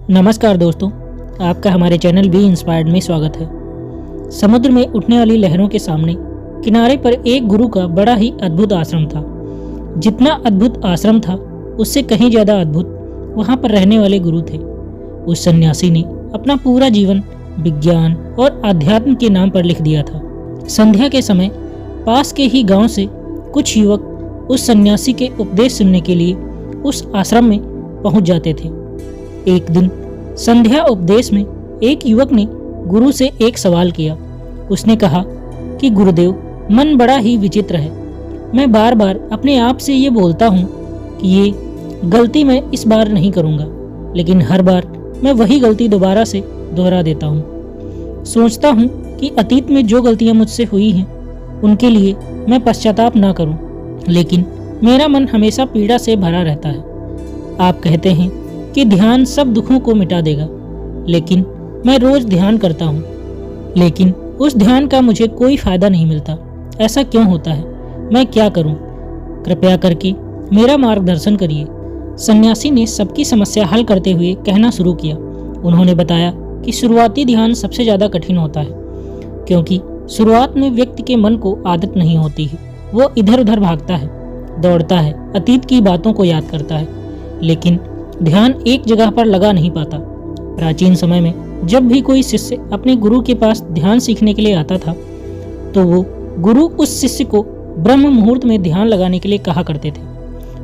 नमस्कार दोस्तों, आपका हमारे चैनल बी इंस्पायर्ड में स्वागत है। समुद्र में उठने वाली लहरों के सामने किनारे पर एक गुरु का बड़ा ही अद्भुत आश्रम था। जितना अद्भुत आश्रम था उससे कहीं ज़्यादा अद्भुत वहाँ पर रहने वाले गुरु थे। उस सन्यासी ने अपना पूरा जीवन विज्ञान और आध्यात्म के नाम पर लिख दिया था। संध्या के समय पास के ही गांव से कुछ युवक उस सन्यासी के उपदेश सुनने के लिए उस आश्रम में पहुंच जाते थे। एक दिन संध्या उपदेश में एक युवक ने गुरु से एक सवाल किया। उसने कहा कि गुरुदेव, मन बड़ा ही विचित्र है। मैं बार बार अपने आप से ये बोलता हूँ कि ये गलती मैं इस बार नहीं करूँगा, लेकिन हर बार मैं वही गलती दोबारा से दोहरा देता हूँ। सोचता हूँ कि अतीत में जो गलतियाँ मुझसे हुई हैं उनके लिए मैं पश्चाताप ना करूँ, लेकिन मेरा मन हमेशा पीड़ा से भरा रहता है। आप कहते हैं कि ध्यान सब दुखों को मिटा देगा, लेकिन मैं रोज ध्यान करता हूँ, लेकिन उस ध्यान का मुझे कोई फायदा नहीं मिलता। ऐसा क्यों होता है? मैं क्या करूँ? कृपया करके मेरा मार्गदर्शन करिए। सन्यासी ने सबकी समस्या हल करते हुए कहना शुरू किया। उन्होंने बताया कि शुरुआती ध्यान सबसे ज़्यादा कठिन होता है, क्योंकि शुरुआत में व्यक्ति के मन को आदत नहीं होती है। वो इधर उधर भागता है, दौड़ता है, अतीत की बातों को याद करता है, लेकिन ध्यान एक जगह पर लगा नहीं पाता। प्राचीन समय में जब भी कोई शिष्य अपने गुरु के पास ध्यान सीखने के लिए आता था, तो वो गुरु उस शिष्य को ब्रह्म मुहूर्त में ध्यान लगाने के लिए कहा करते थे,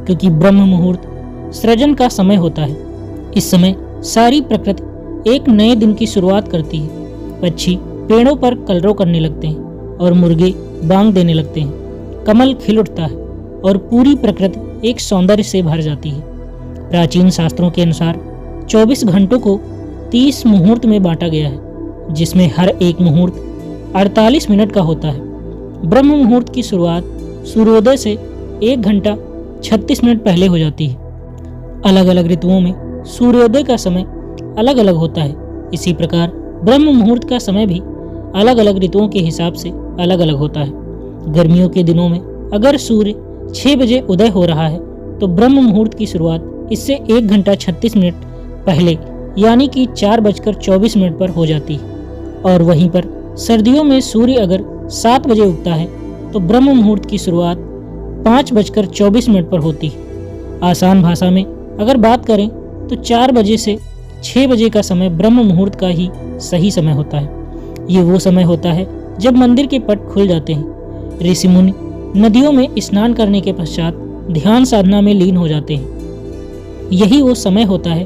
क्योंकि ब्रह्म मुहूर्त सृजन का समय होता है। इस समय सारी प्रकृति एक नए दिन की शुरुआत करती है। पक्षी पेड़ों पर कलरव करने लगते हैं और मुर्गे बांग देने लगते हैं। कमल खिल उठता है और पूरी प्रकृति एक सौंदर्य से भर जाती है। प्राचीन शास्त्रों के अनुसार 24 घंटों को 30 मुहूर्त में बांटा गया है, जिसमें हर एक मुहूर्त 48 मिनट का होता है। ब्रह्म मुहूर्त की शुरुआत सूर्योदय से 1 घंटा 36 मिनट पहले हो जाती है। अलग अलग ऋतुओं में सूर्योदय का समय अलग अलग होता है। इसी प्रकार ब्रह्म मुहूर्त का समय भी अलग अलग ऋतुओं के हिसाब से अलग अलग होता है। गर्मियों के दिनों में अगर सूर्य 6 बजे उदय हो रहा है तो ब्रह्म मुहूर्त की शुरुआत इससे 1 घंटा 36 मिनट पहले यानी कि 4:24 पर हो जाती है। और वहीं पर सर्दियों में सूर्य अगर 7 बजे उगता है तो ब्रह्म मुहूर्त की शुरुआत 5:24 पर होती है। आसान भाषा में अगर बात करें तो 4 बजे से 6 बजे का समय ब्रह्म मुहूर्त का ही सही समय होता है। ये वो समय होता है जब मंदिर के पट खुल जाते हैं, ऋषि मुनि नदियों में स्नान करने के पश्चात ध्यान साधना में लीन हो जाते हैं। यही वो समय होता है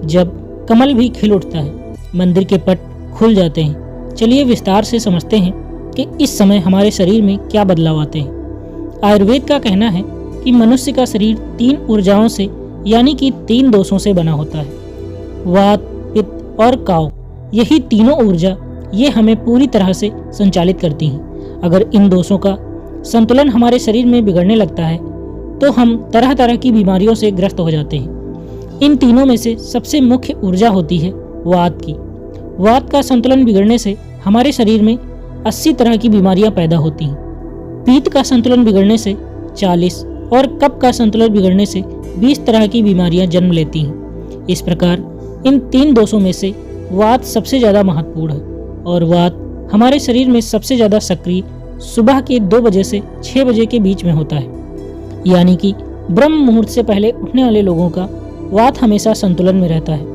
जब कमल भी खिल उठता है, मंदिर के पट खुल जाते हैं। चलिए विस्तार से समझते हैं कि इस समय हमारे शरीर में क्या बदलाव आते हैं। आयुर्वेद का कहना है कि मनुष्य का शरीर 3 ऊर्जाओं से यानी कि 3 दोषों से बना होता है, वात, पित्त और काव। यही तीनों ऊर्जा ये हमें पूरी तरह से संचालित करती हैं। अगर इन दोषों का संतुलन हमारे शरीर में बिगड़ने लगता है तो हम तरह तरह की बीमारियों से ग्रस्त हो जाते हैं। इन तीनों में से सबसे मुख्य ऊर्जा होती है वात की। वात का संतुलन बिगड़ने से हमारे शरीर में 80 तरह की बीमारियां पैदा होती हैं। पित्त का संतुलन बिगड़ने से 40 और कफ का संतुलन बिगड़ने से 20 तरह की बीमारियां जन्म लेती हैं। इस प्रकार इन 3 दोषों में से वात सबसे ज़्यादा महत्वपूर्ण है, और वात हमारे शरीर में सबसे ज़्यादा सक्रिय सुबह के 2 बजे से 6 बजे के बीच में होता है। यानी कि ब्रह्म मुहूर्त से पहले उठने वाले लोगों का वात हमेशा संतुलन में रहता है,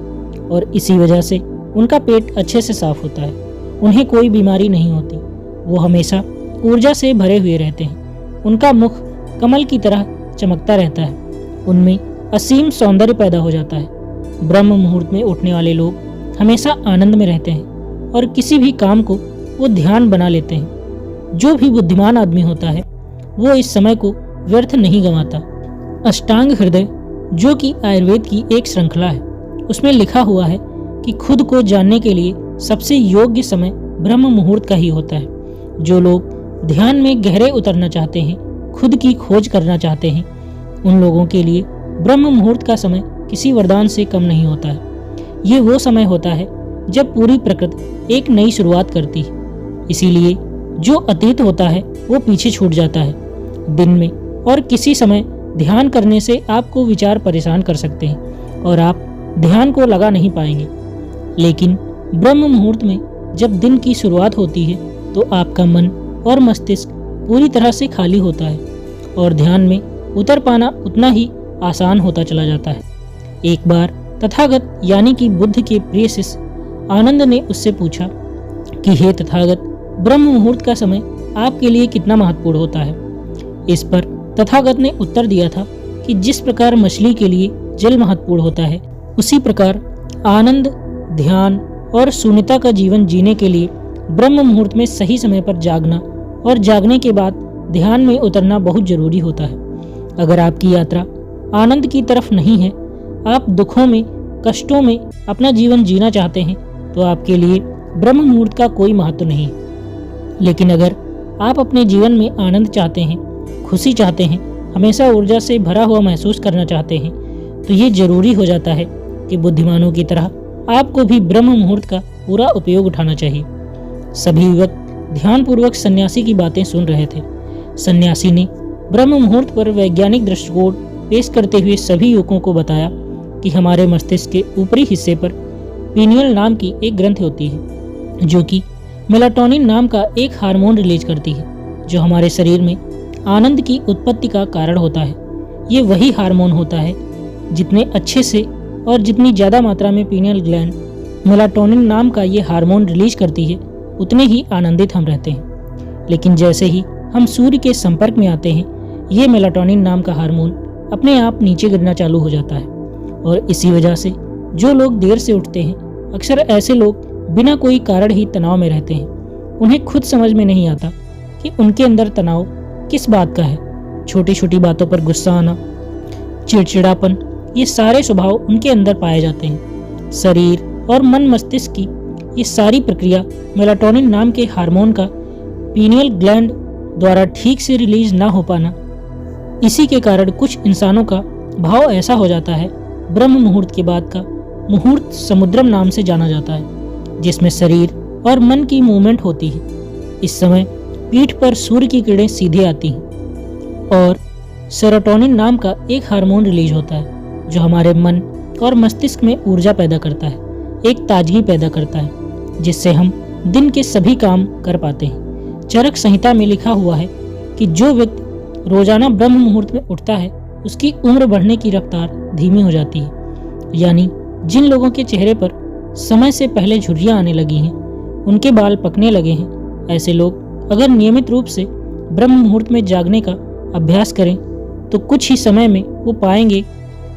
और इसी वजह से उनका पेट अच्छे से साफ होता है। उन्हें कोई बीमारी नहीं होती। वो हमेशा ऊर्जा से भरे हुए रहते हैं। उनका मुख कमल की तरह चमकता रहता है। उनमें असीम सौंदर्य पैदा हो जाता है। ब्रह्म मुहूर्त में उठने वाले लोग हमेशा आनंद में रहते हैं और किसी भी काम को वो ध्यान बना लेते हैं। जो भी बुद्धिमान आदमी होता है वो इस समय को व्यर्थ नहीं गंवाता। अष्टांग हृदय, जो कि आयुर्वेद की एक श्रृंखला है, उसमें लिखा हुआ है कि खुद को जानने के लिए सबसे योग्य समय ब्रह्म मुहूर्त का ही होता है। जो लोग ध्यान में गहरे उतरना चाहते हैं, खुद की खोज करना चाहते हैं, उन लोगों के लिए ब्रह्म मुहूर्त का समय किसी वरदान से कम नहीं होता है। ये वो समय होता है जब पूरी प्रकृति एक नई शुरुआत करती है। इसीलिए जो अतीत होता है वो पीछे छूट जाता है। दिन में और किसी समय ध्यान करने से आपको विचार परेशान कर सकते हैं और आप ध्यान को लगा नहीं पाएंगे। लेकिन ब्रह्म मुहूर्त में जब दिन की शुरुआत होती है तो आपका मन और मस्तिष्क पूरी तरह से खाली होता है और ध्यान में उतर पाना उतना ही आसान होता चला जाता है। एक बार तथागत यानी कि बुद्ध के प्रिय शिष्य आनंद ने उससे पूछा कि हे तथागत, ब्रह्म मुहूर्त का समय आपके लिए कितना महत्वपूर्ण होता है। इस पर तथागत ने उत्तर दिया था कि जिस प्रकार मछली के लिए जल महत्वपूर्ण होता है, उसी प्रकार आनंद, ध्यान और शून्यता का जीवन जीने के लिए ब्रह्म मुहूर्त में सही समय पर जागना और जागने के बाद ध्यान में उतरना बहुत जरूरी होता है। अगर आपकी यात्रा आनंद की तरफ नहीं है, आप दुखों में, कष्टों में अपना जीवन जीना चाहते हैं, तो आपके लिए ब्रह्म मुहूर्त का कोई महत्व नहीं है। लेकिन अगर आप अपने जीवन में आनंद चाहते हैं, खुशी चाहते हैं, हमेशा ऊर्जा से भरा हुआ महसूस करना चाहते हैं, तो ये जरूरी हो जाता है कि बुद्धिमानों की तरह आपको भी ब्रह्म मुहूर्त का पूरा उपयोग उठाना चाहिए। सभी युवक ध्यानपूर्वक सन्यासी की बातें सुन रहे थे। सन्यासी ने ब्रह्म मुहूर्त पर वैज्ञानिक दृष्टिकोण पेश करते हुए सभी युवकों को बताया कि हमारे मस्तिष्क के ऊपरी हिस्से पर पीनियल नाम की एक ग्रंथि होती है, जो कि मेलाटोनिन नाम का एक हार्मोन रिलीज करती है, जो हमारे शरीर में आनंद की उत्पत्ति का कारण होता है। ये वही हार्मोन होता है जितने अच्छे से और जितनी ज़्यादा मात्रा में पीनियल ग्लैंड मेलाटोनिन नाम का ये हार्मोन रिलीज करती है, उतने ही आनंदित हम रहते हैं। लेकिन जैसे ही हम सूर्य के संपर्क में आते हैं, ये मेलाटोनिन नाम का हार्मोन अपने आप नीचे गिरना चालू हो जाता है। और इसी वजह से जो लोग देर से उठते हैं, अक्सर ऐसे लोग बिना कोई कारण ही तनाव में रहते हैं। उन्हें खुद समझ में नहीं आता कि उनके अंदर तनाव किस बात का है। छोटी छोटी बातों पर गुस्सा आना, चिड़चिड़ापन, ये सारे स्वभाव उनके अंदर पाए जाते हैं। शरीर और मन मस्तिष्क की ये सारी प्रक्रिया मेलाटोनिन नाम के हार्मोन का पीनियल ग्लैंड द्वारा ठीक से रिलीज ना हो पाना, इसी के कारण कुछ इंसानों का भाव ऐसा हो जाता है। ब्रह्म मुहूर्त के बाद का मुहूर्त समुद्रम नाम से जाना जाता है, जिसमें शरीर और मन की मूवमेंट होती है। इस समय पीठ पर सूर्य की किरणें सीधे आती हैं और सेरोटोनिन नाम का एक हार्मोन रिलीज होता है, जो हमारे मन और मस्तिष्क में ऊर्जा पैदा करता है, एक ताजगी पैदा करता है, जिससे हम दिन के सभी काम कर पाते हैं। चरक संहिता में लिखा हुआ है कि जो व्यक्ति रोजाना ब्रह्म मुहूर्त में उठता है, उसकी उम्र बढ़ने की रफ्तार धीमी हो जाती है। यानी जिन लोगों के चेहरे पर समय से पहले झुर्रियां आने लगी हैं, उनके बाल पकने लगे हैं, ऐसे लोग अगर नियमित रूप से ब्रह्म मुहूर्त में जागने का अभ्यास करें तो कुछ ही समय में वो पाएंगे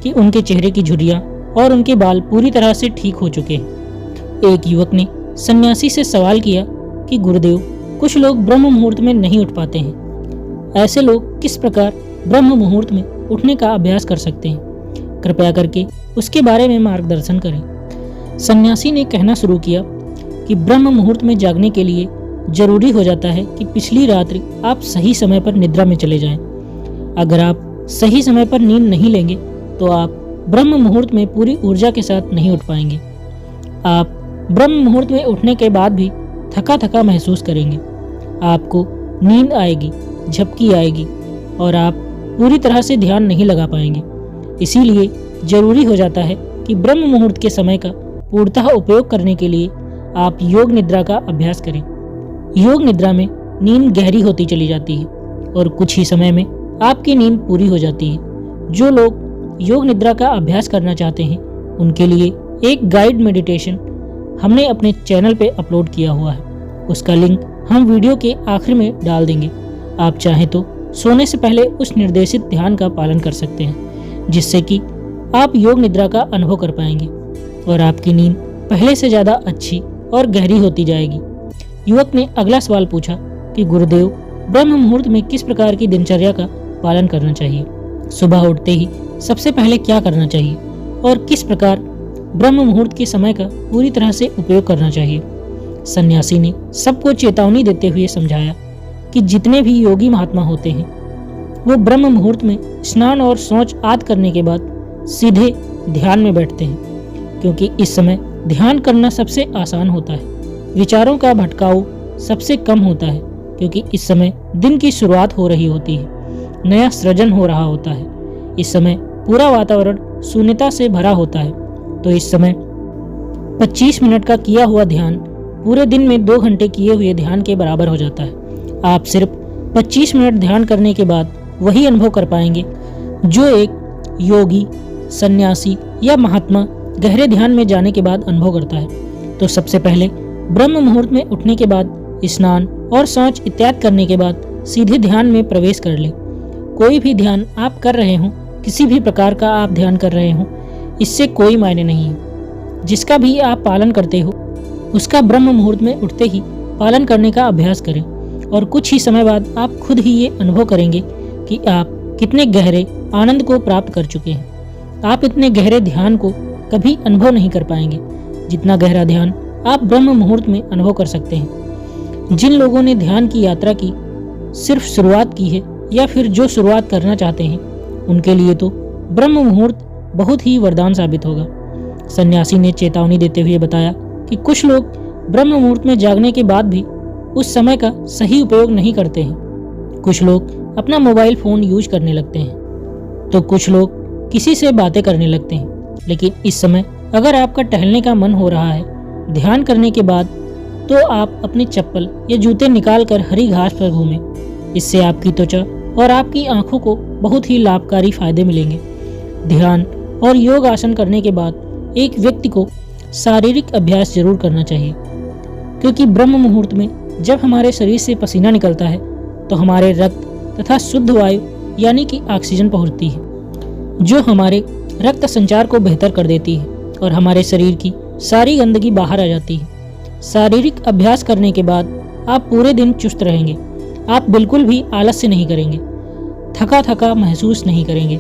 कि उनके चेहरे की झुर्रियां और उनके बाल पूरी तरह से ठीक हो चुके हैं। एक युवक ने सन्यासी से सवाल किया कि गुरुदेव, कुछ लोग ब्रह्म मुहूर्त में नहीं उठ पाते हैं, ऐसे लोग किस प्रकार ब्रह्म मुहूर्त में उठने का अभ्यास कर सकते हैं? कृपया करके उसके बारे में मार्गदर्शन करें। सन्यासी ने कहना शुरू किया कि ब्रह्म मुहूर्त में जागने के लिए जरूरी हो जाता है कि पिछली रात्रि आप सही समय पर निद्रा में चले जाएं। अगर आप सही समय पर नींद नहीं लेंगे तो आप ब्रह्म मुहूर्त में पूरी ऊर्जा के साथ नहीं उठ पाएंगे। आप ब्रह्म मुहूर्त में उठने के बाद भी थका थका महसूस करेंगे। आपको नींद आएगी, झपकी आएगी और आप पूरी तरह से ध्यान नहीं लगा पाएंगे। इसीलिए जरूरी हो जाता है कि ब्रह्म मुहूर्त के समय का पूर्णतः उपयोग करने के लिए आप योग निद्रा का अभ्यास करें। योग निद्रा में नींद गहरी होती चली जाती है और कुछ ही समय में आपकी नींद पूरी हो जाती है। जो लोग योग निद्रा का अभ्यास करना चाहते हैं, उनके लिए एक गाइड मेडिटेशन हमने अपने चैनल पे अपलोड किया हुआ है। उसका लिंक हम वीडियो के आखिर में डाल देंगे। आप चाहें तो सोने से पहले उस निर्देशित ध्यान का पालन कर सकते हैं, जिससे कि आप योग निद्रा का अनुभव कर पाएंगे और आपकी नींद पहले से ज़्यादा अच्छी और गहरी होती जाएगी। युवक ने अगला सवाल पूछा कि गुरुदेव, ब्रह्म मुहूर्त में किस प्रकार की दिनचर्या का पालन करना चाहिए? सुबह उठते ही सबसे पहले क्या करना चाहिए और किस प्रकार ब्रह्म मुहूर्त के समय का पूरी तरह से उपयोग करना चाहिए? सन्यासी ने सबको चेतावनी देते हुए समझाया कि जितने भी योगी महात्मा होते हैं, वो ब्रह्म मुहूर्त में स्नान और शौच आदि करने के बाद सीधे ध्यान में बैठते हैं, क्योंकि इस समय ध्यान करना सबसे आसान होता है। विचारों का भटकाव सबसे कम होता है, क्योंकि इस समय दिन की शुरुआत हो रही होती है, नया सृजन हो रहा होता है। इस समय पूरा वातावरण शून्यता से भरा होता है तो इस समय 25 मिनट का किया हुआ ध्यान पूरे दिन में 2 घंटे किए हुए ध्यान के बराबर हो जाता है। आप सिर्फ 25 मिनट ध्यान करने के बाद वही अनुभव कर पाएंगे जो एक योगी, सन्यासी या महात्मा गहरे ध्यान में जाने के बाद अनुभव करता है। तो सबसे पहले ब्रह्म मुहूर्त में उठने के बाद स्नान और शौच इत्यादि करने के बाद सीधे ध्यान में प्रवेश कर ले। कोई भी ध्यान आप कर रहे हो, किसी भी प्रकार का आप ध्यान कर रहे हो, इससे कोई मायने नहीं है। जिसका भी आप पालन करते हो उसका ब्रह्म मुहूर्त में उठते ही पालन करने का अभ्यास करें और कुछ ही समय बाद आप खुद ही ये अनुभव करेंगे कि आप कितने गहरे आनंद को प्राप्त कर चुके हैं। आप इतने गहरे ध्यान को कभी अनुभव नहीं कर पाएंगे जितना गहरा ध्यान आप ब्रह्म मुहूर्त में अनुभव कर सकते हैं। जिन लोगों ने ध्यान की यात्रा की सिर्फ शुरुआत की है या फिर जो शुरुआत करना चाहते हैं उनके लिए तो ब्रह्म मुहूर्त बहुत ही वरदान साबित होगा। सन्यासी ने चेतावनी देते हुए बताया कि कुछ लोग ब्रह्म मुहूर्त में जागने के बाद भी उस समय का सही उपयोग नहीं करते हैं। कुछ लोग अपना मोबाइल फोन यूज करने लगते हैं, तो कुछ लोग किसी से बातें करने लगते हैं। लेकिन इस समय अगर आपका टहलने का मन हो रहा है ध्यान करने के बाद, तो आप अपनी चप्पल या जूते निकाल कर हरी घास पर घूमें। इससे आपकी त्वचा और आपकी आंखों को बहुत ही लाभकारी फायदे मिलेंगे। ध्यान और योग आसन करने के बाद एक व्यक्ति को शारीरिक अभ्यास जरूर करना चाहिए, क्योंकि ब्रह्म मुहूर्त में जब हमारे शरीर से पसीना निकलता है तो हमारे रक्त तथा शुद्ध वायु यानी कि ऑक्सीजन पहुंचती है, जो हमारे रक्त संचार को बेहतर कर देती है और हमारे शरीर की सारी गंदगी बाहर आ जाती है। शारीरिक अभ्यास करने के बाद आप पूरे दिन चुस्त रहेंगे। आप बिल्कुल भी आलस्य नहीं करेंगे, थका थका महसूस नहीं करेंगे।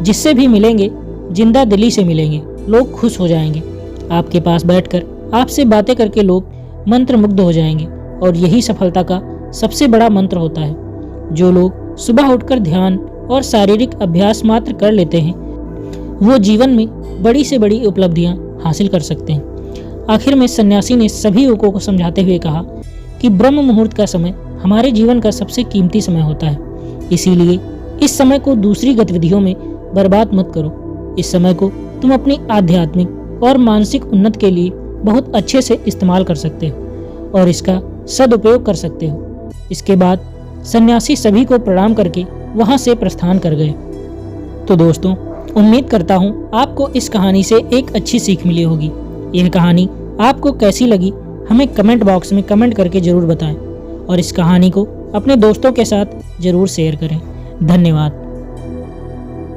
जिससे भी मिलेंगे जिंदा दिली से मिलेंगे, लोग खुश हो जाएंगे। आपके पास बैठकर आपसे बातें करके लोग मंत्र मुग्ध हो जाएंगे और यही सफलता का सबसे बड़ा मंत्र होता है। जो लोग सुबह उठकर ध्यान और शारीरिक अभ्यास मात्र कर लेते हैं वो जीवन में बड़ी से बड़ी उपलब्धियां हासिल कर सकते हैं। आखिर में सन्यासी ने सभी लोगों को समझाते हुए कहा कि ब्रह्म मुहूर्त का समय हमारे जीवन का सबसे कीमती समय होता है, इसीलिए इस समय को दूसरी गतिविधियों में बर्बाद मत करो। इस समय को तुम अपनी आध्यात्मिक और मानसिक उन्नति के लिए बहुत अच्छे से इस्तेमाल कर सकते हो और इसका सदुपयोग कर सकते हो। इसके बाद सन्यासी सभी को प्रणाम करके वहां से प्रस्थान कर गए। तो दोस्तों, उम्मीद करता हूँ आपको इस कहानी से एक अच्छी सीख मिली होगी। यह कहानी आपको कैसी लगी हमें कमेंट बॉक्स में कमेंट करके जरूर बताएं और इस कहानी को अपने दोस्तों के साथ जरूर शेयर करें। धन्यवाद।